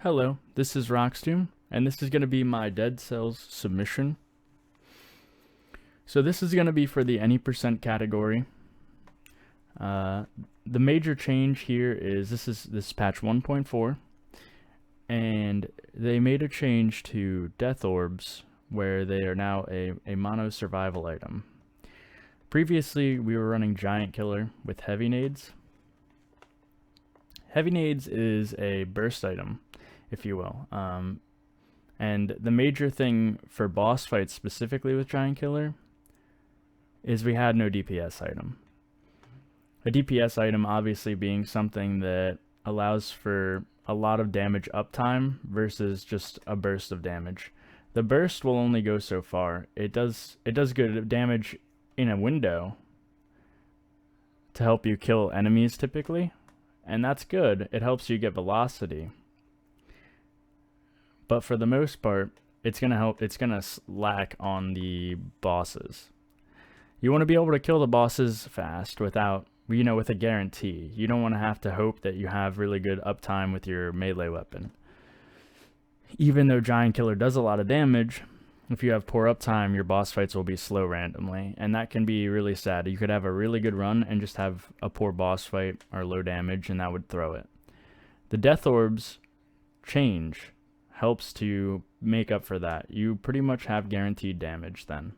Hello, this is Rockstoom, and this is going to be my Dead Cells submission. So this is going to be for the any percent category. The major change here is this is patch 1.4, and they made a change to death orbs where they are now a mono survival item. Previously, we were running Giant Killer with heavy nades. Heavy nades is a burst item, if you will. And the major thing for boss fights specifically with Giant Killer is we had no DPS item. A DPS item obviously being something that allows for a lot of damage uptime versus just a burst of damage. The burst will only go so far. It does good damage in a window to help you kill enemies typically, and that's good. It helps you get velocity. But for the most part, it's gonna lack on the bosses. You want to be able to kill the bosses fast without, with a guarantee. You don't want to have to hope that you have really good uptime with your melee weapon. Even though Giant Killer does a lot of damage, if you have poor uptime, your boss fights will be slow randomly, and that can be really sad. You could have a really good run and just have a poor boss fight or low damage, and that would throw it. The Death Orbs change helps to make up for that. You pretty much have guaranteed damage then.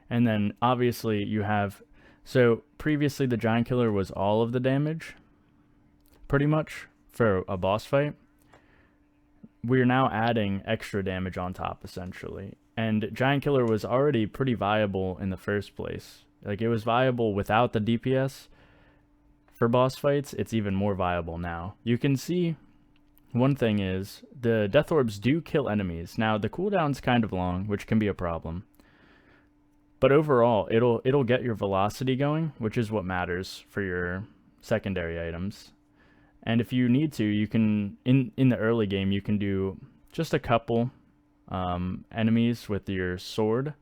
And then obviously you have, so previously the Giant Killer was all of the damage, pretty much, for a boss fight. We're now adding extra damage on top, essentially. And Giant Killer was already pretty viable in the first place. Like, it was viable without the DPS. For boss fights, it's even more viable now. You can see, one thing is, the Death Orbs do kill enemies. Now, the cooldown's kind of long, which can be a problem. But overall, it'll get your velocity going, which is what matters for your secondary items. And if you need to, you can, in the early game, you can do just a couple enemies with your sword,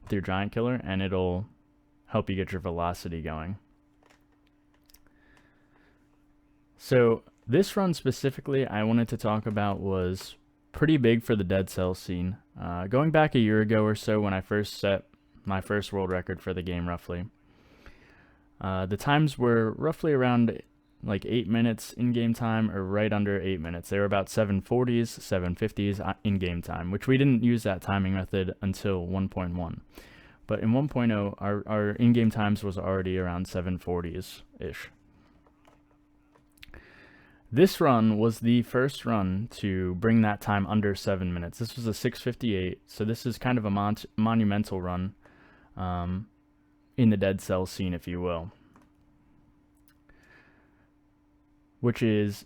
with your Giant Killer, and it'll help you get your velocity going. So this run specifically I wanted to talk about was pretty big for the Dead Cells scene. Going back a year ago or so when I first set my first world record for the game, roughly. The times were roughly around like 8 minutes in-game time, or right under 8 minutes. They were about 740s, 750s in-game time, which we didn't use that timing method until 1.1. But in 1.0, our in-game times was already around 740s-ish. This run was the first run to bring that time under 7 minutes. This was a 6:58, so this is kind of a monumental run in the Dead Cells scene, if you will. Which is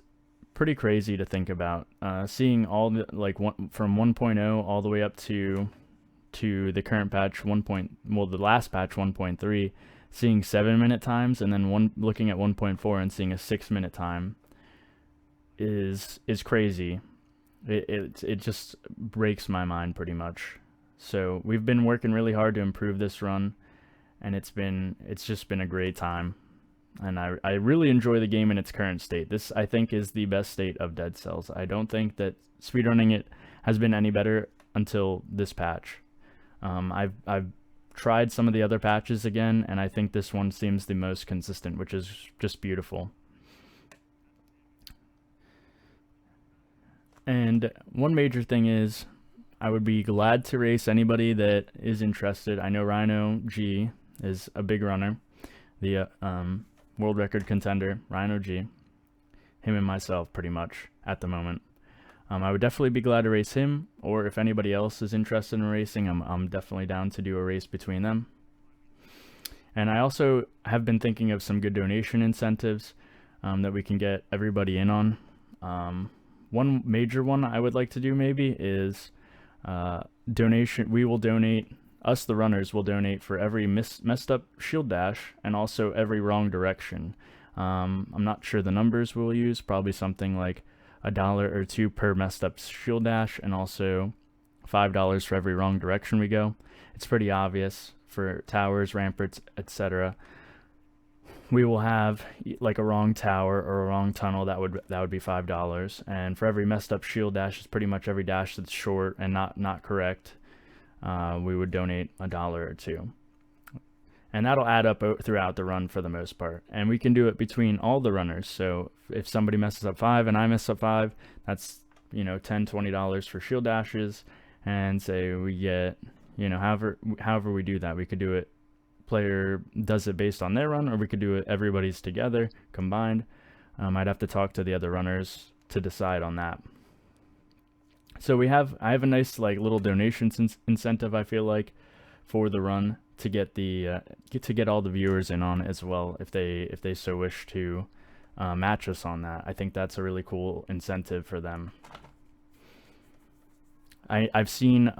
pretty crazy to think about. Seeing all the, from 1.0 all the way up to the current patch, the last patch 1.3, seeing 7-minute times, and then looking at 1.4 and seeing a 6-minute time is crazy. It just breaks my mind pretty much. So we've been working really hard to improve this run, and it's just been a great time. And I really enjoy the game in its current state. This, I think, is the best state of Dead Cells. I don't think that speedrunning it has been any better until this patch. I've tried some of the other patches again, and I think this one seems the most consistent, which is just beautiful. And one major thing is, I would be glad to race anybody that is interested. I know Rhino G is a big runner, the world record contender, Rhino G, him and myself pretty much at the moment. I would definitely be glad to race him, or if anybody else is interested in racing, I'm definitely down to do a race between them. And I also have been thinking of some good donation incentives that we can get everybody in on. One major one I would like to do maybe is donation. We will donate, us the runners will donate for every messed up shield dash and also every wrong direction. I'm not sure the numbers we'll use, probably something like $1 or $2 per messed up shield dash, and also $5 for every wrong direction we go. It's pretty obvious for towers, ramparts, etc. we will have like a wrong tower or a wrong tunnel that would be $5. And for every messed up shield dash, it's pretty much every dash that's short and not correct, we would donate $1 or $2. And that'll add up throughout the run for the most part. And we can do it between all the runners. So if somebody messes up 5 and I mess up 5, that's, $10, $20 for shield dashes. And say we get, however we do that. We could do it, player does it based on their run, or we could do it everybody's together, combined. I'd have to talk to the other runners to decide on that. So I have a nice like little donations incentive, I feel like, for the run, to get all the viewers in on it as well, if they so wish to match us on that. I think that's a really cool incentive for them. I've seen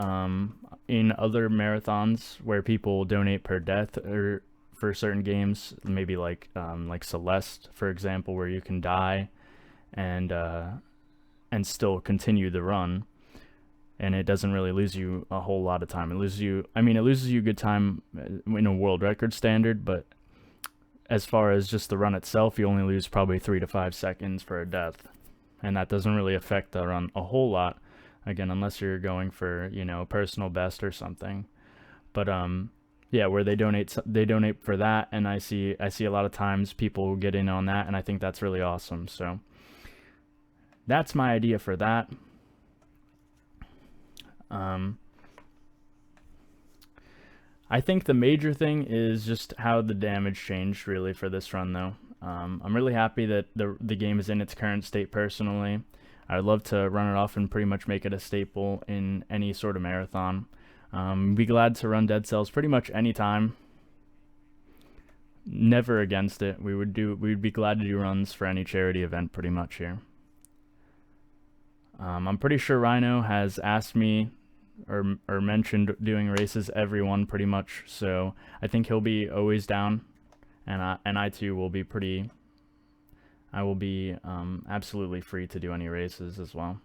in other marathons where people donate per death or for certain games, maybe like Celeste, for example, where you can die and still continue the run. And it doesn't really lose you a whole lot of time. It loses you good time in a world record standard, but as far as just the run itself, you only lose probably 3 to 5 seconds for a death. And that doesn't really affect the run a whole lot, again, unless you're going for, personal best or something. But yeah, where they donate for that, and I see a lot of times people get in on that, and I think that's really awesome. So that's my idea for that. I think the major thing is just how the damage changed really for this run, though. I'm really happy that the game is in its current state personally. I'd love to run it off and pretty much make it a staple in any sort of marathon. Be glad to run Dead Cells pretty much any time. Never against it. We'd be glad to do runs for any charity event pretty much here. I'm pretty sure Rhino has asked me or mentioned doing races every one pretty much, so I think he'll be always down, and I too will be absolutely free to do any races as well.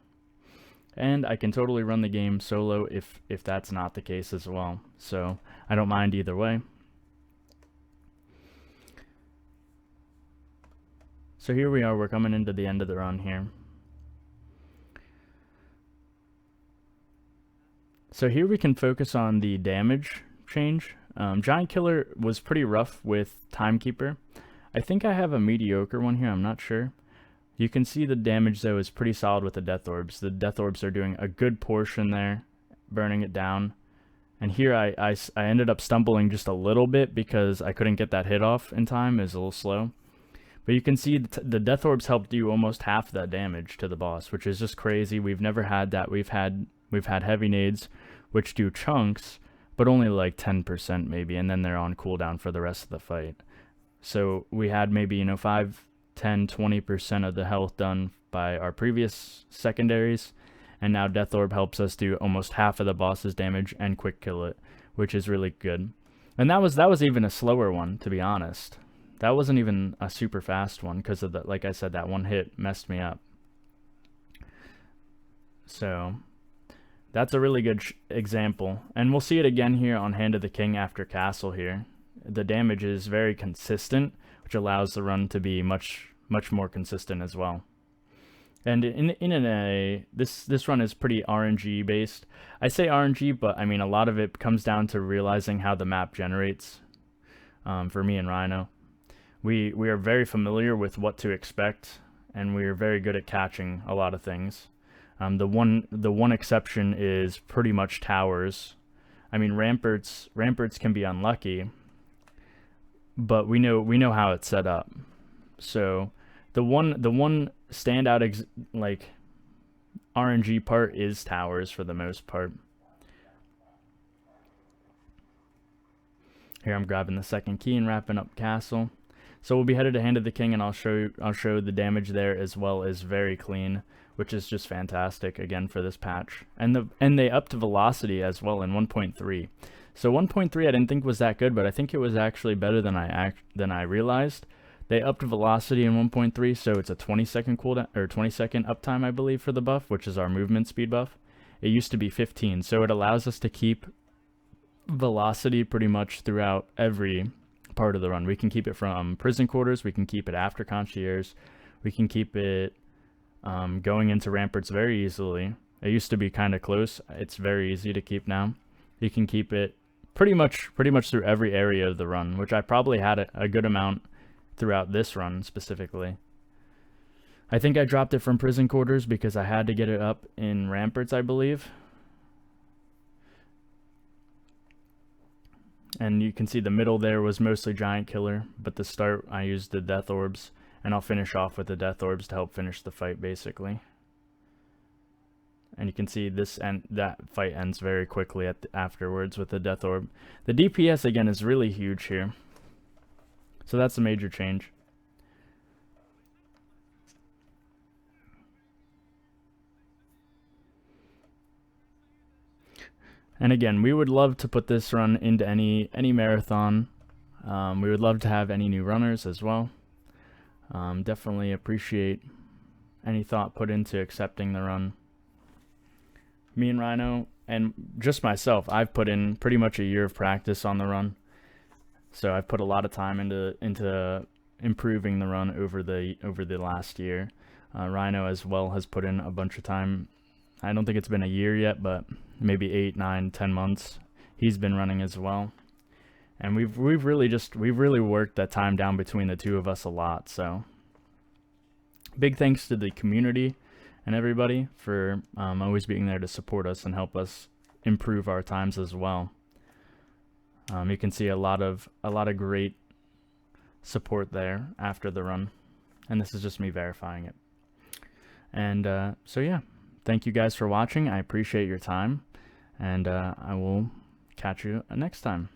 And I can totally run the game solo if that's not the case as well, so I don't mind either way. So here we are, we're coming into the end of the run here. So here we can focus on the damage change. Giant Killer was pretty rough with Timekeeper. I think I have a mediocre one here, I'm not sure. You can see the damage though is pretty solid with the Death Orbs. The Death Orbs are doing a good portion there, burning it down. And here I ended up stumbling just a little bit because I couldn't get that hit off in time. It was a little slow. But you can see the Death Orbs helped do almost half that damage to the boss, which is just crazy. We've never had that. We've had heavy nades, which do chunks, but only like 10% maybe, and then they're on cooldown for the rest of the fight. So we had maybe 5, 10, 20% of the health done by our previous secondaries, and now Death Orb helps us do almost half of the boss's damage and quick kill it, which is really good. And that was even a slower one, to be honest. That wasn't even a super fast one because of like I said, that one hit messed me up. So that's a really good example, and we'll see it again here on Hand of the King after Castle here. The damage is very consistent, which allows the run to be much more consistent as well. And this run is pretty RNG based. I say RNG, but I mean a lot of it comes down to realizing how the map generates. For me and Rhino, we are very familiar with what to expect, and we are very good at catching a lot of things. The one exception is pretty much towers. I mean ramparts can be unlucky, but we know how it's set up. So the one standout like RNG part is towers for the most part. Here I'm grabbing the second key and wrapping up Castle. So we'll be headed to Hand of the King, and I'll show the damage there as well as very clean, which is just fantastic again for this patch. And they upped velocity as well in 1.3. So 1.3 I didn't think was that good, but I think it was actually better than I realized. They upped velocity in 1.3, so it's a 20-second cooldown or 20-second uptime, I believe, for the buff, which is our movement speed buff. It used to be 15, so it allows us to keep velocity pretty much throughout every part of the run. We can keep it from prison quarters, we can keep it after concierge, we can keep it going into ramparts very easily. It used to be kind of close. It's very easy to keep now. You can keep it pretty much through every area of the run, which I probably had a good amount throughout this run specifically. I think I dropped it from prison quarters because I had to get it up in ramparts, I believe. And you can see the middle there was mostly giant killer, but the start I used the death orbs, and I'll finish off with the death orbs to help finish the fight basically. And you can see this and that fight ends very quickly afterwards with the death orb. The DPS again is really huge here, so that's a major change. And again, we would love to put this run into any marathon. We would love to have any new runners as well. Definitely appreciate any thought put into accepting the run. Me and Rhino, and just myself, I've put in pretty much a year of practice on the run. So I've put a lot of time into improving the run over the last year. Rhino as well has put in a bunch of time. I don't think it's been a year yet, but maybe 8, 9, 10 months. He's been running as well. And we've really worked that time down between the two of us a lot. So big thanks to the community and everybody for always being there to support us and help us improve our times as well. You can see a lot of great support there after the run, and this is just me verifying it. And so yeah, thank you guys for watching. I appreciate your time, and I will catch you next time.